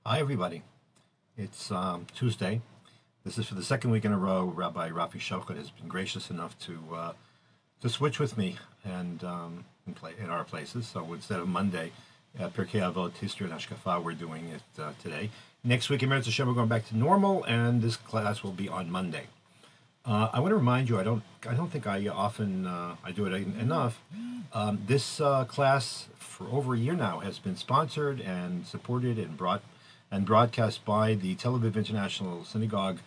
Hi, everybody. It's Tuesday. This is for the second week in a row. Rabbi Rafi Shochet has been gracious enough to switch with me and in our places. So instead of Monday, Pirkei Avot, History and Hashkafa, we're doing it today. Next week in Meretz Hashem, we're going back to normal, and this class will be on Monday. I want to remind you, I don't think I often I do it enough. This class for over a year now has been sponsored and supported and broadcast by the Tel Aviv International Synagogue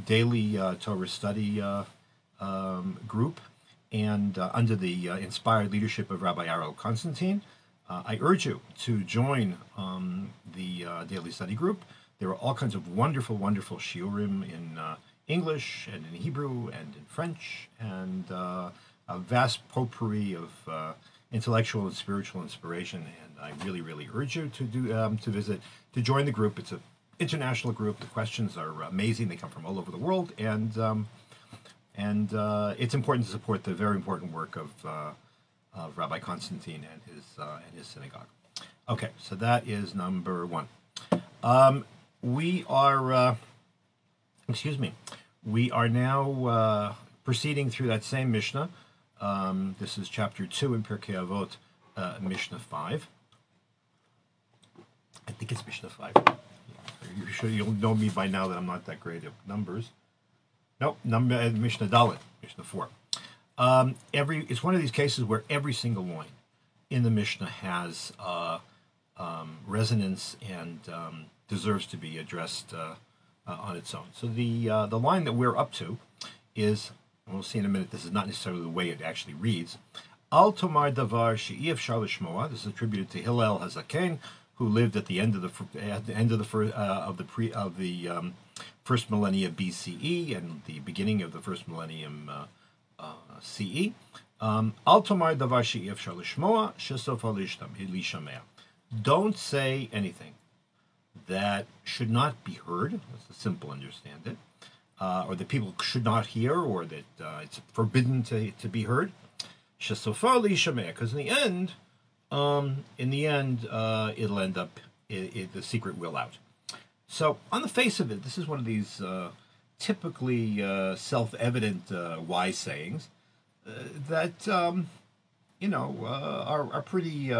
Daily Torah Study group, and under the inspired leadership of Rabbi Ariel Constantine. I urge you to join the Daily Study group. There are all kinds of wonderful, wonderful shiurim in English and in Hebrew and in French, and a vast potpourri of intellectual and spiritual inspiration. And I really, really urge you to join the group. It's an international group. The questions are amazing. They come from all over the world, and it's important to support the very important work of Rabbi Constantine and his synagogue. Okay, so that is number one. We are. We are now proceeding through that same Mishnah. This is chapter 2 in Pirkei Avot, Mishnah 5. I think it's Mishnah 5. You'll know me by now that I'm not that great at numbers. Nope, Mishnah Dalet, Mishnah 4. It's one of these cases where every single line in the Mishnah has resonance and deserves to be addressed on its own. So the line that we're up to is, and we'll see in a minute, this is not necessarily the way it actually reads. Al tomar davar she'ef shar lishmoa. This is attributed to Hillel Hazaken, who lived at the end of the first millennia BCE and the beginning of the first millennium CE. Al tomar davar she'ef shar lishmoa shesofa lishamea. Don't say anything that should not be heard. That's the simple understand it. Or that people should not hear, or that it's forbidden to be heard. Shesofa lishamea, because in the end, it'll end up, the secret will out. So on the face of it, this is one of these typically self-evident wise sayings that are pretty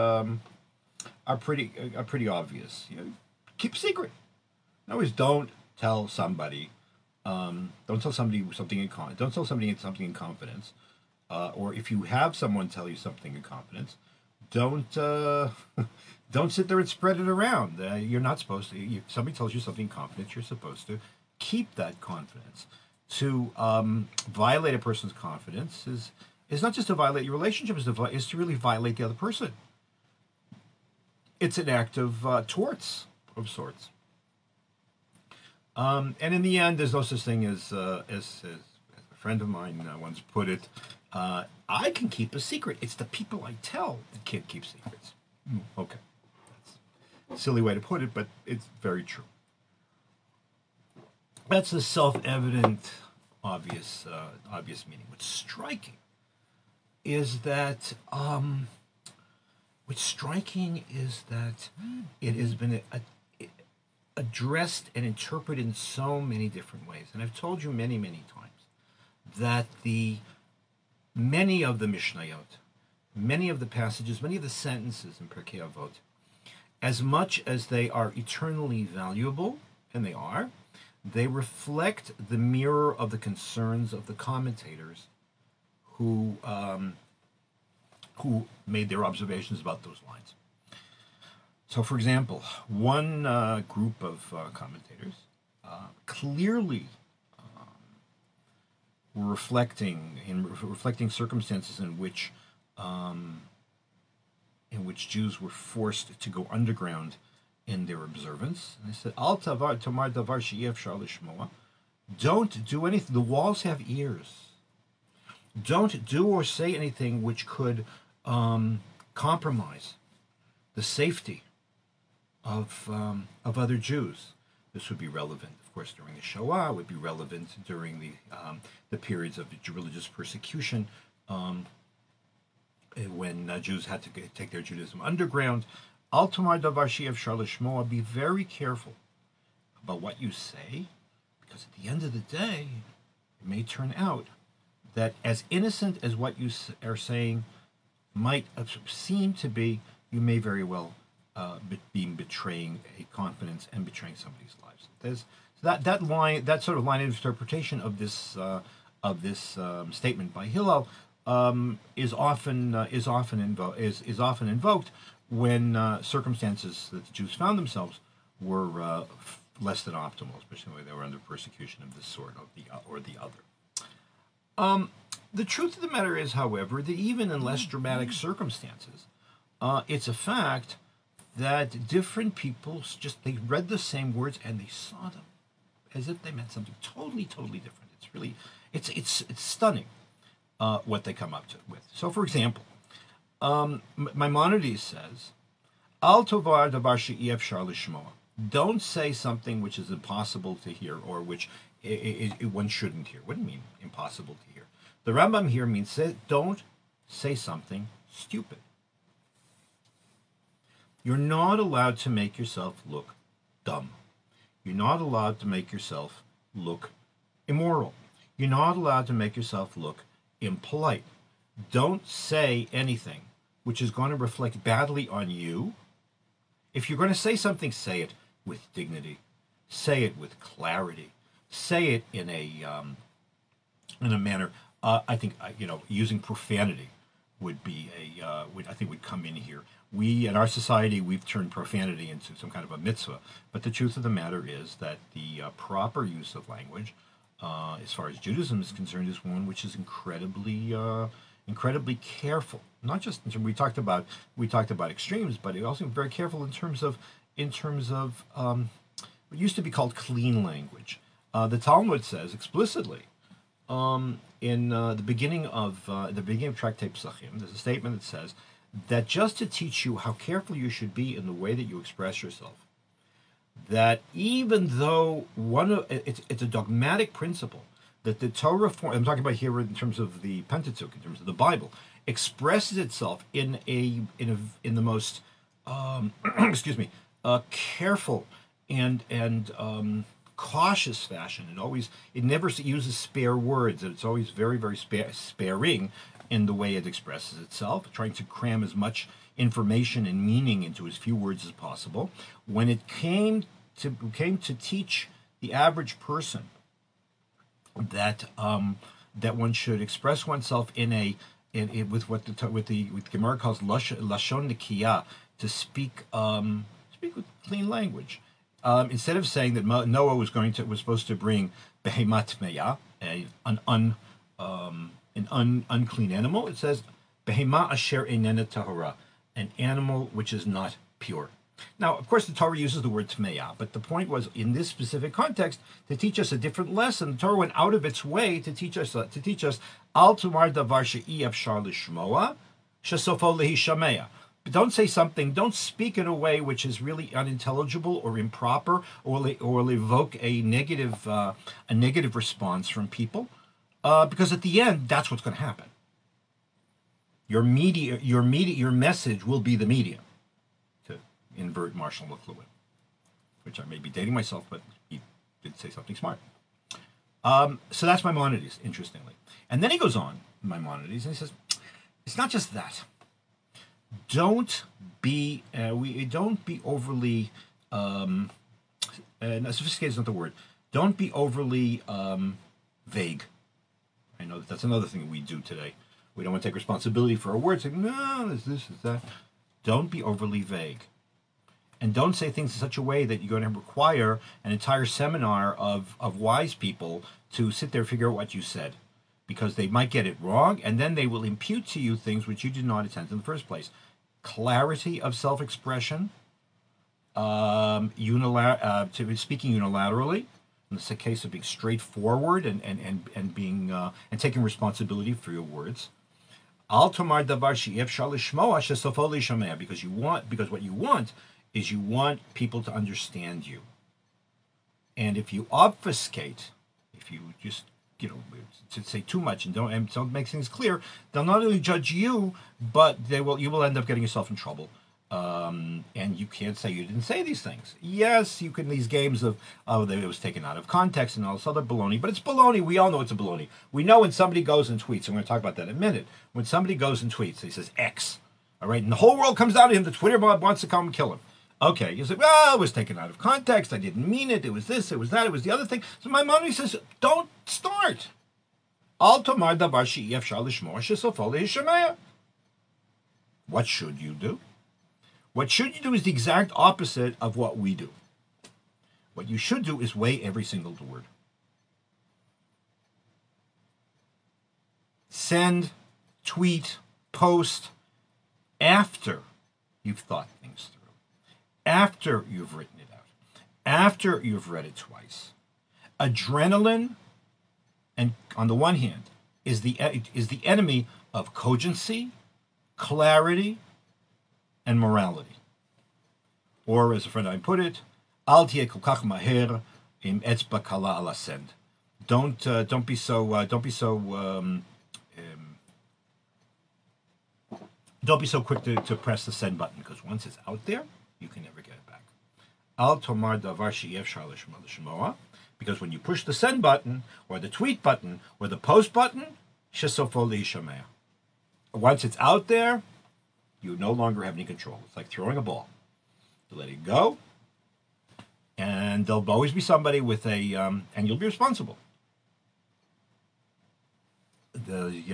obvious. Keep a secret. In other words, don't tell somebody something in confidence, or if you have someone tell you something in confidence, don't sit there and spread it around. You're not supposed to. If somebody tells you something in confidence, you're supposed to keep that confidence. To violate a person's confidence is not just to violate your relationship; is to really violate the other person. It's an act of torts of sorts. And in the end, there's no such thing as a friend of mine once put it, I can keep a secret. It's the people I tell that can't keep secrets. Okay. That's a silly way to put it, but it's very true. That's the self-evident, obvious meaning. What's striking is that it has been addressed and interpreted in so many different ways. And I've told you many, many times that many of the Mishnayot, many of the passages, many of the sentences in Pirkei Avot, as much as they are eternally valuable, and they reflect the mirror of the concerns of the commentators who made their observations about those lines. So, for example, one group of commentators clearly were reflecting circumstances in which Jews were forced to go underground in their observance. And they said, "Al tavar tomar davar she'ef shar lishmoa." Don't do anything. The walls have ears. Don't do or say anything which could compromise the safety of other Jews. This would be relevant, of course, during the Shoah. It would be relevant during the periods of religious persecution, when Jews had to take their Judaism underground. Al tomar davar she'ef shar lishmoa. Be very careful about what you say, because at the end of the day, it may turn out that as innocent as what you are saying might seem to be, you may very well be betraying a confidence and betraying somebody's lives. There's that sort of line of interpretation of this statement by Hillel is often invoked when circumstances that the Jews found themselves were less than optimal, especially when they were under persecution of this sort or the other. The truth of the matter is, however, that even in less dramatic circumstances, it's a fact that different people they read the same words and they saw them as if they meant something totally, totally different. It's really, it's stunning what they come up with. So, for example, Maimonides says, "Al tovar davar she'ef efshar lishmoa." Don't say something which is impossible to hear or which one shouldn't hear. What do you mean impossible to hear? The Rambam here means don't say something stupid. You're not allowed to make yourself look dumb. You're not allowed to make yourself look immoral. You're not allowed to make yourself look impolite. Don't say anything which is going to reflect badly on you. If you're going to say something, say it with dignity. Say it with clarity. Say it in a manner. I think using profanity would come in here. We in our society we've turned profanity into some kind of a mitzvah, but the truth of the matter is that the proper use of language, as far as Judaism is concerned, is one which is incredibly careful. Not just in terms, we talked about extremes, but also very careful in terms of what used to be called clean language. The Talmud says explicitly in the beginning of Tractate Psachim, there's a statement that says that just to teach you how careful you should be in the way that you express yourself, that even though it's a dogmatic principle that the Torah form, I'm talking about here in terms of the Pentateuch, in terms of the Bible, expresses itself in the most careful and cautious fashion, and it never uses spare words, and it's always very, very sparing in the way it expresses itself, trying to cram as much information and meaning into as few words as possible. When it came to teach the average person that one should express oneself with what Gemara calls lashon nikiyah, to speak with clean language. Instead of saying that Noah was supposed to bring behemat meya, an unclean animal, it says behema asher einena tahora, an animal which is not pure. Now, of course, the Torah uses the word tmeya, but the point was, in this specific context, to teach us a different lesson. The Torah went out of its way to teach us al tumar davar she'i efshar lishmoa shesofo lehishameya. Don't say something, don't speak in a way which is really unintelligible or improper, or evoke a negative response from people, because at the end, that's what's going to happen. Your message will be the medium, to invert Marshall McLuhan, which I may be dating myself, but he did say something smart. So that's Maimonides, interestingly. And then he goes on, Maimonides, and he says, it's not just that. Don't be overly sophisticated is not the word. Don't be overly vague. I know that's another thing we do today. We don't want to take responsibility for our words. Like, no, it's this, it's that. Don't be overly vague. And don't say things in such a way that you're going to require an entire seminar of wise people to sit there and figure out what you said. Because they might get it wrong, and then they will impute to you things which you did not intend in the first place. Clarity of self-expression, to be speaking unilaterally, in the case of being straightforward and being and taking responsibility for your words. Al tomar davar she'efshar lishmoa shesofo lishamea, because what you want is you want people to understand you. And if you obfuscate, if you just to say too much and don't make things clear, they'll not only judge you, but you will end up getting yourself in trouble And you can't say you didn't say these things. Yes, you can, these games of, oh, it was taken out of context and all this other baloney, but it's baloney. We all know it's a baloney. We know when somebody goes and tweets, and we're going to talk about that in a minute. When somebody goes and tweets, he says X, all right, and the whole world comes down to him, the Twitter mob wants to come and kill him. Okay, you say, well, it was taken out of context. I didn't mean it. It was this, it was that, it was the other thing. So my mommy says, don't start. Al tomar davar she'ef shal lishmoa shesofo le'yishmea. What should you do? What should you do is the exact opposite of what we do. What you should do is weigh every single word. Send, tweet, post after you've thought things through, after you've written it out, after you've read it twice. Adrenaline, and on the one hand, is the enemy of cogency, clarity, and morality. Or, as a friend of mine put it, Al tiye kol kach maher im etzba kala ala send. Don't be so quick to press the send button, because once it's out there, you can never get it back. Al tomar davar she'ef shal lishmoa, because when you push the send button or the tweet button or the post button, shesofo le'yishmea. Once it's out there, you no longer have any control. It's like throwing a ball. You let it go, and there'll always be somebody with a, and you'll be responsible. There's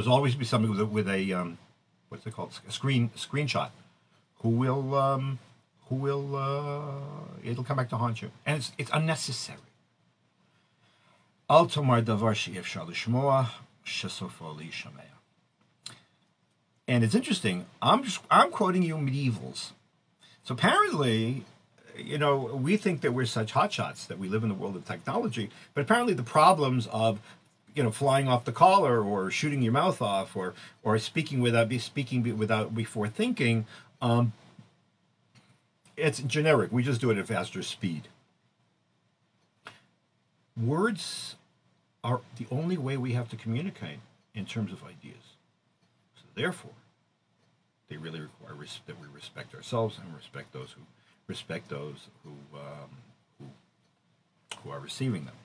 always be somebody with a what's it called? A screenshot, who will, it'll come back to haunt you, and it's unnecessary. Al tomar davar she'ef shal lishmoa shesofo le'yishmea. And it's interesting. I'm quoting you medievals. So apparently, we think that we're such hotshots, that we live in the world of technology. But apparently, the problems of, flying off the collar, or shooting your mouth off, or speaking without before thinking, it's generic. We just do it at faster speed. Words are the only way we have to communicate in terms of ideas. Therefore, they really require that we respect ourselves and respect those who are receiving them.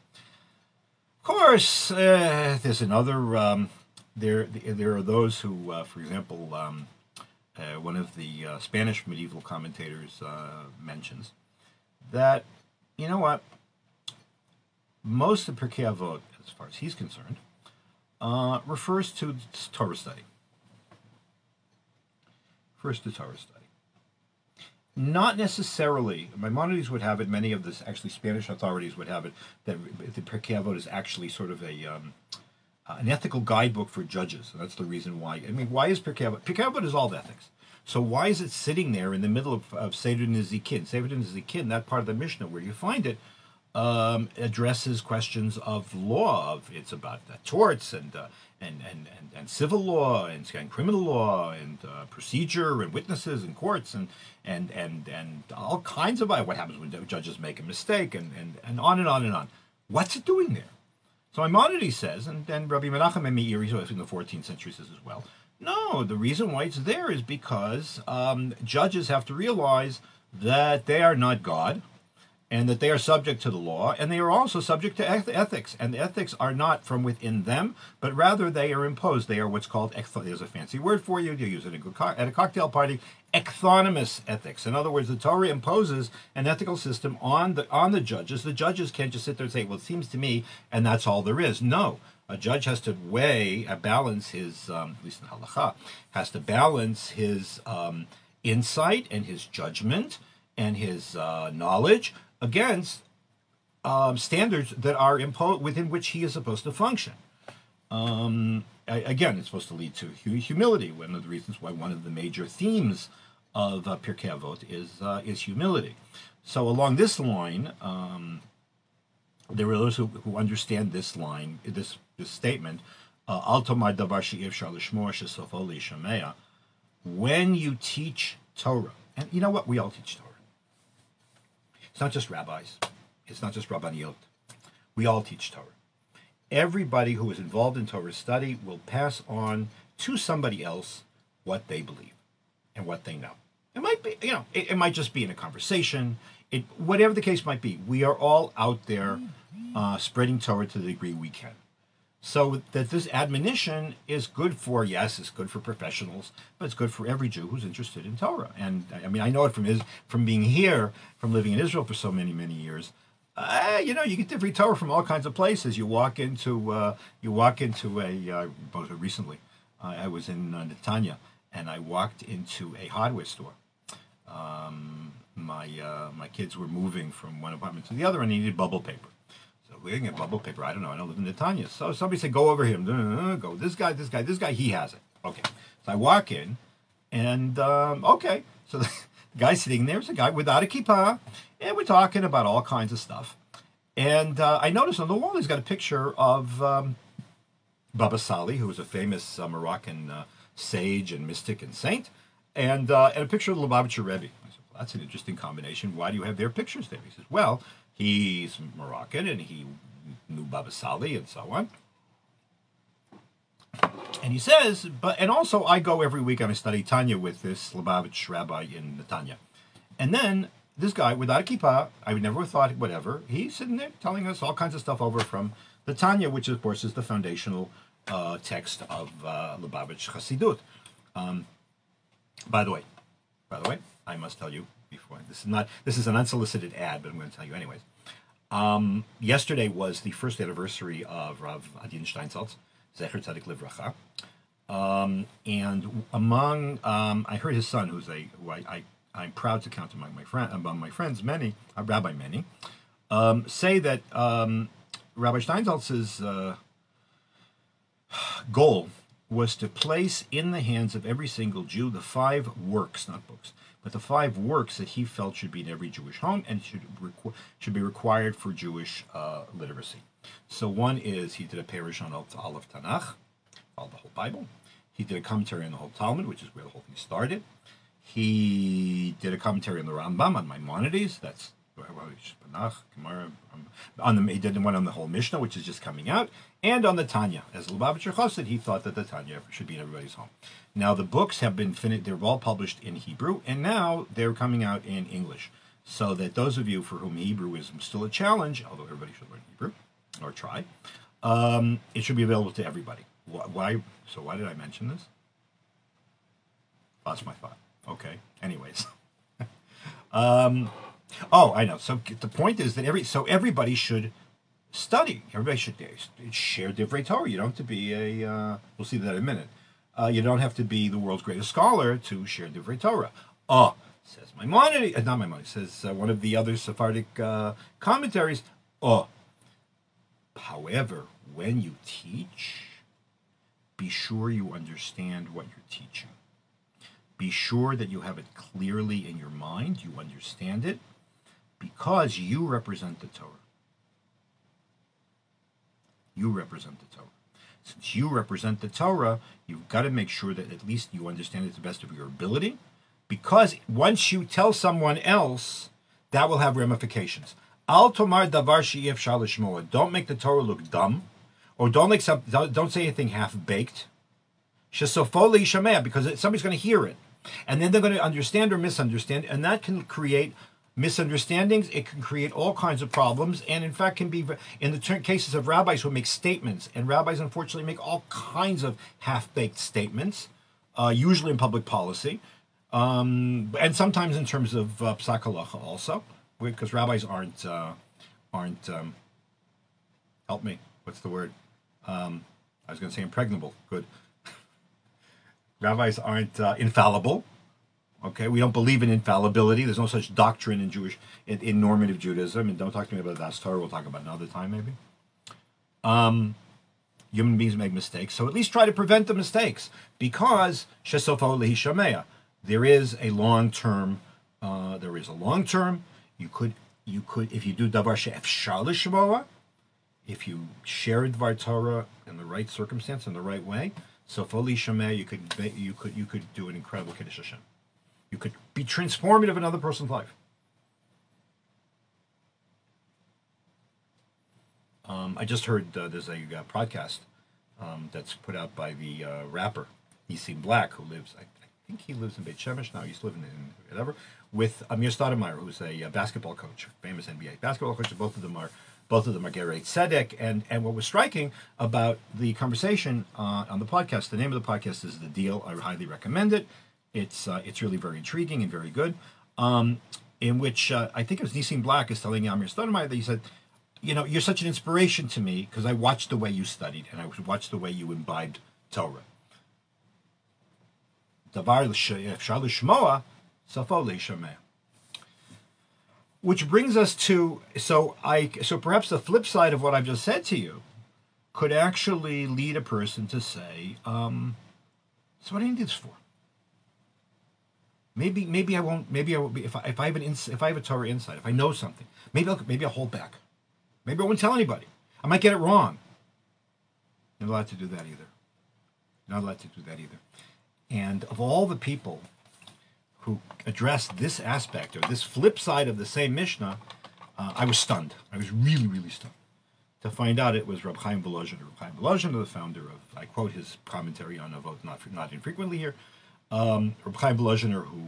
Of course, there's another. There are those who, for example, one of the Spanish medieval commentators mentions that, most of Pirkei Avot, as far as he's concerned, refers to Torah study. First, the Torah study. Not necessarily, Maimonides would have it, many of the actually Spanish authorities would have it, that the Pirkei Avot is actually sort of an ethical guidebook for judges. And that's the reason why. Why is Pirkei Avot? Pirkei Avot is all ethics. So why is it sitting there in the middle of Seder Nezikin? Seder Nezikin, that part of the Mishnah where you find it, addresses questions of law. It's about torts and civil law and criminal law and procedure and witnesses and courts and all kinds of what happens when judges make a mistake and on and on and on. What's it doing there? So Maimonides says, and then Rabbi Menachem Meiri in the 14th century says as well, no, the reason why it's there is because judges have to realize that they are not God, and that they are subject to the law, and they are also subject to ethics. And the ethics are not from within them, but rather they are imposed. They are what's called, there's a fancy word for you use it at a cocktail party, ecthonymous ethics. In other words, the Torah imposes an ethical system on the judges. The judges can't just sit there and say, well, it seems to me, and that's all there is. No. A judge has to balance his, at least in halakha, has to balance his insight and his judgment and his knowledge against standards that are imposed within which he is supposed to function. Again, it's supposed to lead to humility. One of the reasons why one of the major themes of Pirkei Avot is humility. So along this line, there are those who understand this line, this statement, Al tomar davar she'ef shal lishmoa shesofo le'yishmea. When you teach Torah, and you know what? We all teach Torah. It's not just rabbis. It's not just rabbaniyot. We all teach Torah. Everybody who is involved in Torah study will pass on to somebody else what they believe. and what they know. It might be, it might just be in a conversation. Whatever the case might be, we are all out there spreading Torah to the degree we can. So that this admonition is good for, yes, it's good for professionals, but it's good for every Jew who's interested in Torah. And I mean, I know it from being here, from living in Israel for so many, many years. You get different Torah from all kinds of places. You walk into a recently, I was in Netanya, and I walked into a hardware store. My kids were moving from one apartment to the other, and they needed bubble paper. So we're gonna get bubble paper. I don't know. I don't live in Netanya. So somebody said, "Go over here." Go. This guy. He has it. Okay. So I walk in, and okay. So the guy sitting there is a guy without a kippah, and we're talking about all kinds of stuff. And I noticed on the wall he's got a picture of Baba Sali, who was a famous Moroccan sage and mystic and saint, and a picture of the Lubavitcher Rebbe. I said, well, that's an interesting combination. Why do you have their pictures there? He says, well, he's Moroccan and he knew Baba Sali and so on. And he says, and also I go every week and I study Tanya with this Lubavitch rabbi in Netanya. And then this guy without a kippah, I would never have thought whatever, he's sitting there telling us all kinds of stuff over from the Tanya, which of course is the foundational text of Lubavitch Chassidut. By the way, I must tell you before this is an unsolicited ad, but I'm going to tell you anyways. Yesterday was the first anniversary of Rav Adin Steinsaltz, Zecher Tzadik Livracha, and among I heard his son, I'm proud to count among my friends, many Rabbi many, say that Rabbi Steinsaltz's goal was to place in the hands of every single Jew the 5 works, not books, but the 5 works that he felt should be in every Jewish home and should be required for Jewish literacy. So one is he did a Perush on all of Tanakh, all the whole Bible. He did a commentary on the whole Talmud, which is where the whole thing started. He did a commentary on the Rambam, on Maimonides. That's he did one on the whole Mishnah, which is just coming out, and on the Tanya. As Lubavitcher Chassid, he thought that the Tanya should be in everybody's home. Now the books have been finished; they're all published in Hebrew, and now they're coming out in English. So that those of you for whom Hebrew is still a challenge, although everybody should learn Hebrew or try, it should be available to everybody. Why? So why did I mention this? Lost my thought. Okay. Anyways. Oh, I know. So the point is that everybody should study. Everybody should share Divrei Torah. You don't have to be we'll see that in a minute. You don't have to be the world's greatest scholar to share Divrei Torah. Says Maimonides, not Maimonides, says one of the other Sephardic commentaries. However, when you teach, be sure you understand what you're teaching. Be sure that you have it clearly in your mind, you understand it, because you represent the Torah. You represent the Torah. Since you represent the Torah, you've got to make sure that at least you understand it to the best of your ability, because once you tell someone else, that will have ramifications. Al tomar davar she'ef shal lishmoa. Don't make the Torah look dumb, or don't say anything half-baked. Shesofo le'yishamea, because somebody's going to hear it. And then they're going to understand or misunderstand, and that can create misunderstandings. It can create all kinds of problems, and in fact can be in the cases of rabbis who make statements, and rabbis unfortunately make all kinds of half-baked statements, usually in public policy, and sometimes in terms of psak halacha also, because rabbis aren't help me, what's the word? I was going to say impregnable. Good. Rabbis aren't infallible. Okay, we don't believe in infallibility. There's no such doctrine in normative Judaism. And don't talk to me about Das Torah. We'll talk about another time, maybe. Human beings make mistakes, so at least try to prevent the mistakes, because shesofo lehishamea. There is a long term. You could, if you do davar she'efshar lishmoa, if you share Dvar Torah in the right circumstance, in the right way, so Foli Shemeh, you could do an incredible Kiddush Hashem. You could be transformative in another person's life. I just heard there's a podcast that's put out by the rapper Nisim Black, who lives, I think he lives in Beit Shemesh now. He used to live in whatever, with Amir Stoudemire, who's a basketball coach, famous NBA basketball coach. Both of them are Gerei Tzedek. And what was striking about the conversation on the podcast, the name of the podcast is The Deal. I highly recommend it. It's really very intriguing and very good. In which I think it was Nissim Black is telling Amir Stoudemire that he said, you're such an inspiration to me because I watched the way you studied and I watched the way you imbibed Torah. Which brings us to so perhaps the flip side of what I've just said to you could actually lead a person to say, so what do you need this for? Maybe I won't. Maybe I will be if I have a Torah insight, if I know something, maybe I'll hold back. Maybe I won't tell anybody. I might get it wrong. You're not allowed to do that either. Not allowed to do that either. And of all the people who addressed this aspect or this flip side of the same Mishnah, I was stunned. I was really, really stunned to find out it was Reb Chaim Volozhiner. Reb Chaim Volozhiner, the founder of, I quote his commentary on Avot not infrequently here. Reb Chaim Volozhiner, who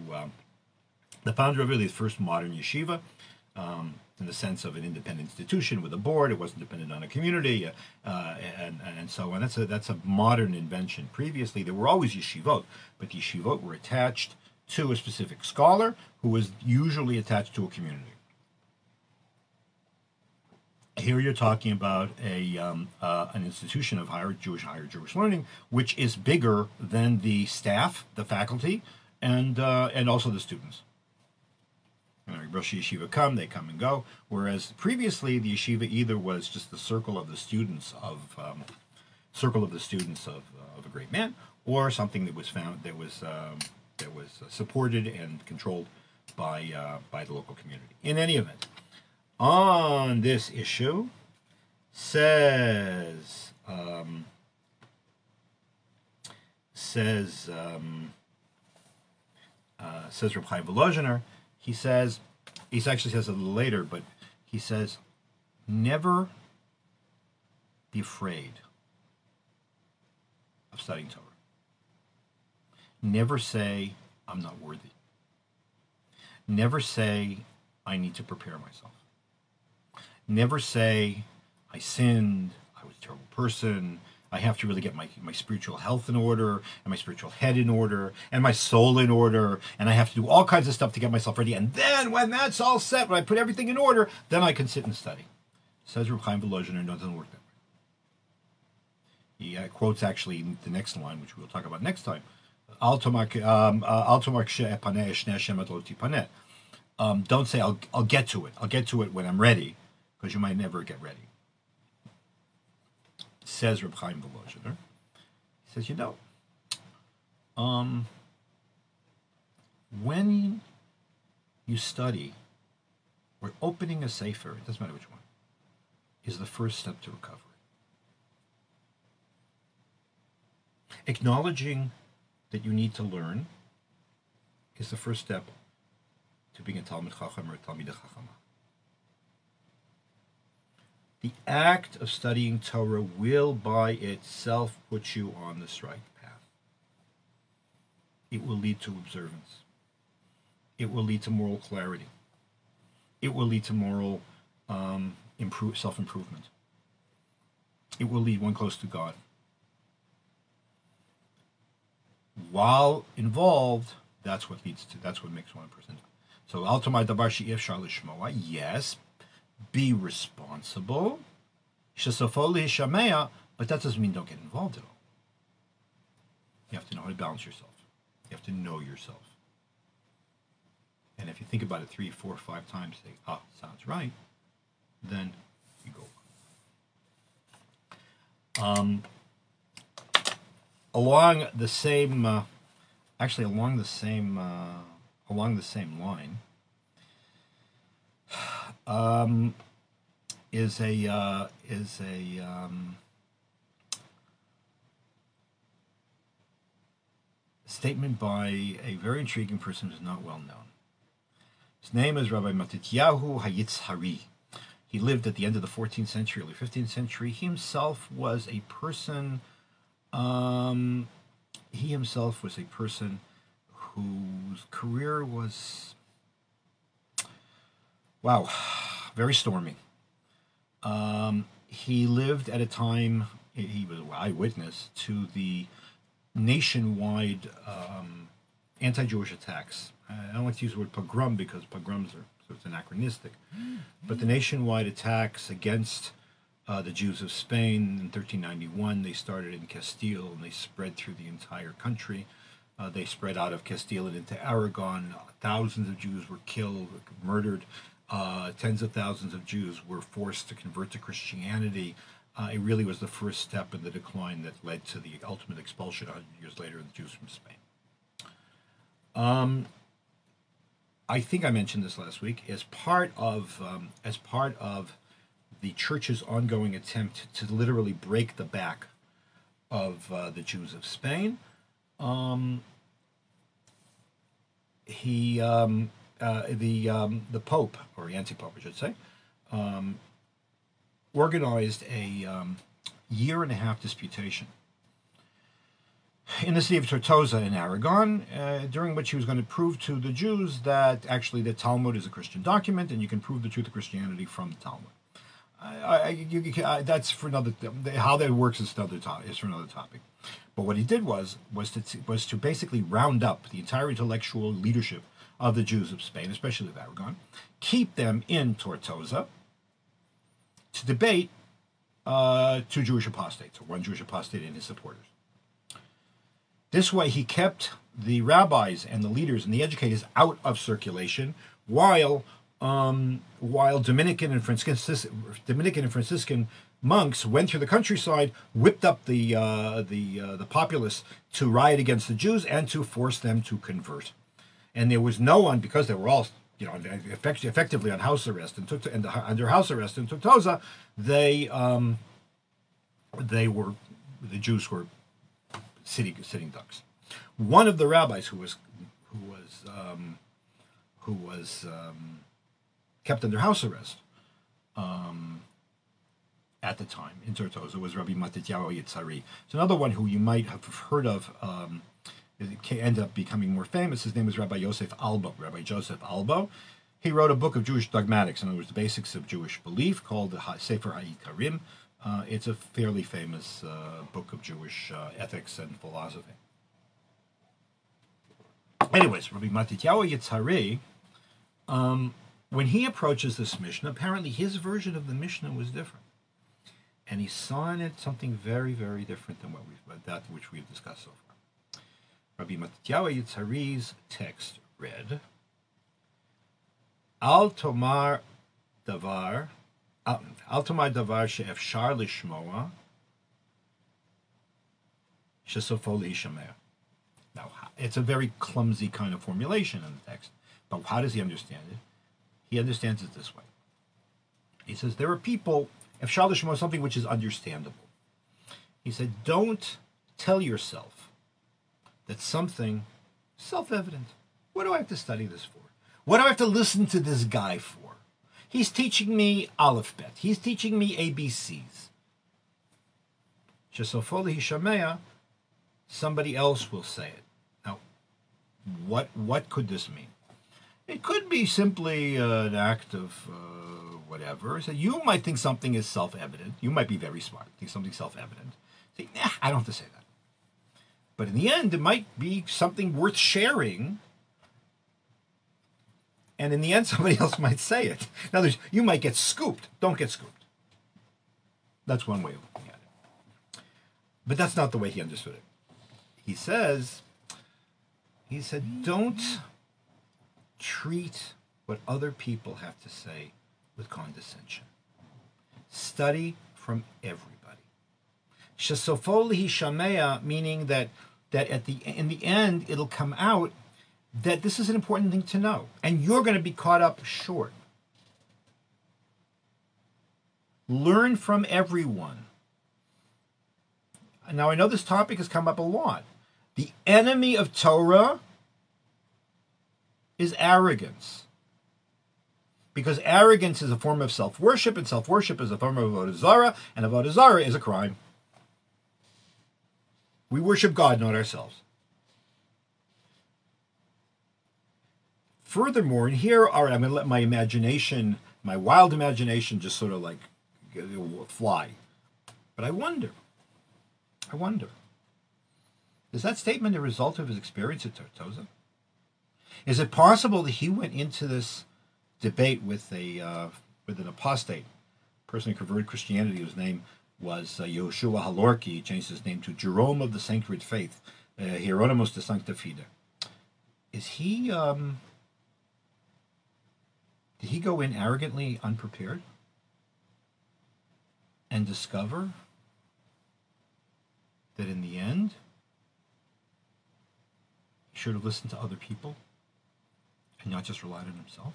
the founder of really the first modern yeshiva, in the sense of an independent institution with a board. It wasn't dependent on a community, and so on. That's a modern invention. Previously, there were always yeshivot, but the yeshivot were attached to a specific scholar who was usually attached to a community. Here you're talking about an institution of higher Jewish learning, which is bigger than the staff, the faculty, and also the students. Rosh Yeshiva they come and go. Whereas previously the yeshiva either was just the circle of the students of a great man, or something that was supported and controlled by the local community. In any event, on this issue, says Reb Chaim Volozhiner. He actually says it a little later, but he says, never be afraid of studying Torah. Never say, I'm not worthy. Never say, I need to prepare myself. Never say, I sinned, I was a terrible person, I have to really get my spiritual health in order, and my spiritual head in order, and my soul in order, and I have to do all kinds of stuff to get myself ready. And then when that's all set, when I put everything in order, then I can sit and study. Says Reb Chaim Volozhiner, no, it doesn't work that way. He quotes actually the next line, which we'll talk about next time. Don't say, I'll get to it. I'll get to it when I'm ready, because you might never get ready. Says Reb Chaim Volozhiner. He says, when you study, or opening a sefer, it doesn't matter which one, is the first step to recovery. Acknowledging that you need to learn is the first step to being a Talmid Chacham or a Talmidei Chachama. The act of studying Torah will by itself put you on the right path. It will lead to observance. It will lead to moral clarity. It will lead to moral self-improvement. It will lead one close to God. While involved, that's what makes one person. So, yes, be responsible, but that doesn't mean don't get involved at all. You have to know how to balance yourself. You have to know yourself. And if you think about it 3, 4, 5 times, say, sounds right, then you go. Along the same line, is a statement by a very intriguing person who's not well known. His name is Rabbi Matityahu Hayitzhari. He lived at the end of the 14th century, early 15th century. He himself was a person whose career was, wow, very stormy. He lived at a time, he was an eyewitness to the nationwide anti-Jewish attacks. I don't like to use the word pogrom because pogroms are sort of anachronistic, but the nationwide attacks against the Jews of Spain in 1391, they started in Castile and they spread through the entire country. They spread out of Castile and into Aragon. Thousands of Jews were killed, murdered. Tens of thousands of Jews were forced to convert to Christianity. It really was the first step in the decline that led to the ultimate expulsion 100 years later of the Jews from Spain. I think I mentioned this last week. As part of the church's ongoing attempt to literally break the back of the Jews of Spain, the Pope, or the anti-Pope, I should say, organized a year-and-a-half disputation in the city of Tortosa in Aragon, during which he was going to prove to the Jews that actually the Talmud is a Christian document, and you can prove the truth of Christianity from the Talmud. That's for another. How that works is another is for another topic. But what he did was to basically round up the entire intellectual leadership of the Jews of Spain, especially of Aragon, keep them in Tortosa to debate two Jewish apostates, or one Jewish apostate and his supporters. This way, he kept the rabbis and the leaders and the educators out of circulation, while Dominican and Franciscan monks went through the countryside, whipped up the populace to riot against the Jews and to force them to convert. And there was no one, because they were all, effectively on house arrest and under house arrest in Tortosa, the Jews were sitting ducks. One of the rabbis who was kept under house arrest at the time in Tortosa was Rabbi Matityahu Yitzhari. It's another one who you might have heard of. Ended up becoming more famous. His name was Rabbi Joseph Albo. He wrote a book of Jewish dogmatics, in other words, the basics of Jewish belief, called the Sefer HaIkarim. It's a fairly famous book of Jewish ethics and philosophy. Anyways, Rabbi Matityahu Yitzhari, when he approaches this Mishnah, apparently his version of the Mishnah was different. And he saw in it something very, very different than that which we've discussed so far. Rabbi Matityahu Yitzhari's text read, Al tomar davar she'efshar lishmoa shesofo le'ishamer. Now, it's a very clumsy kind of formulation in the text, but how does he understand it? He understands it this way. He says, there are people, efshar lishmoa, something which is understandable. He said, don't tell yourself that something self-evident. What do I have to study this for? What do I have to listen to this guy for? He's teaching me Aleph Bet. He's teaching me ABCs. Shesofo le'ishameya, somebody else will say it. Now, what could this mean? It could be simply an act of whatever. So you might think something is self-evident. You might be very smart, think something's self-evident. Say, I don't have to say that. But in the end, it might be something worth sharing. And in the end, somebody else might say it. In other words, you might get scooped. Don't get scooped. That's one way of looking at it. But that's not the way he understood it. He said, don't treat what other people have to say with condescension. Study from everybody. Shesofo le'ishameya, meaning that in the end it'll come out that this is an important thing to know, and you're going to be caught up short. Learn from everyone. Now, I know this topic has come up a lot. The enemy of Torah is arrogance. Because arrogance is a form of self-worship, and self-worship is a form of avodah zarah, and avodah zarah is a crime. We worship God, not ourselves. Furthermore, and here, all right, I'm going to let my imagination, my wild imagination, just sort of like fly. But I wonder, is that statement a result of his experience at Tortosa? Is it possible that he went into this debate with an apostate, a person who converted Christianity, whose name was Yehoshua Halorki? He changed his name to Jerome of the Sacred Faith, Hieronymus de Sancta Fide. Is he? Did he go in arrogantly unprepared and discover that in the end he should have listened to other people and not just relied on himself?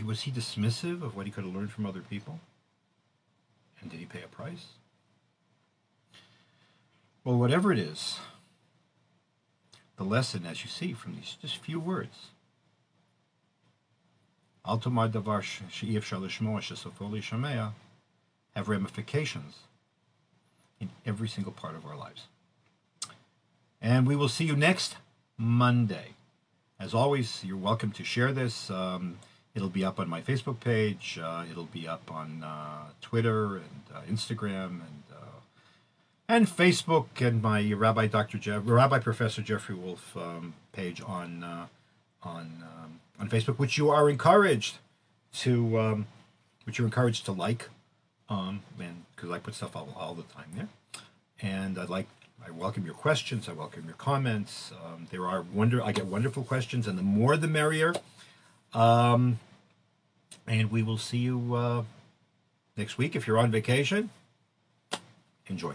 Was he dismissive of what he could have learned from other people? And did he pay a price? Well, whatever it is, the lesson, as you see from these just few words, Al tomar davar she'efshar lishmoa shesofo lishamea, have ramifications in every single part of our lives. And we will see you next Monday. As always, you're welcome to share this. It'll be up on my Facebook page. It'll be up on Twitter and Instagram and Facebook, and my Rabbi Professor Jeffrey Wolf page on Facebook, which you are encouraged to like, and because I put stuff all the time there, and I welcome your questions. I welcome your comments. I get wonderful questions, and the more the merrier. And we will see you next week. If you're on vacation, enjoy.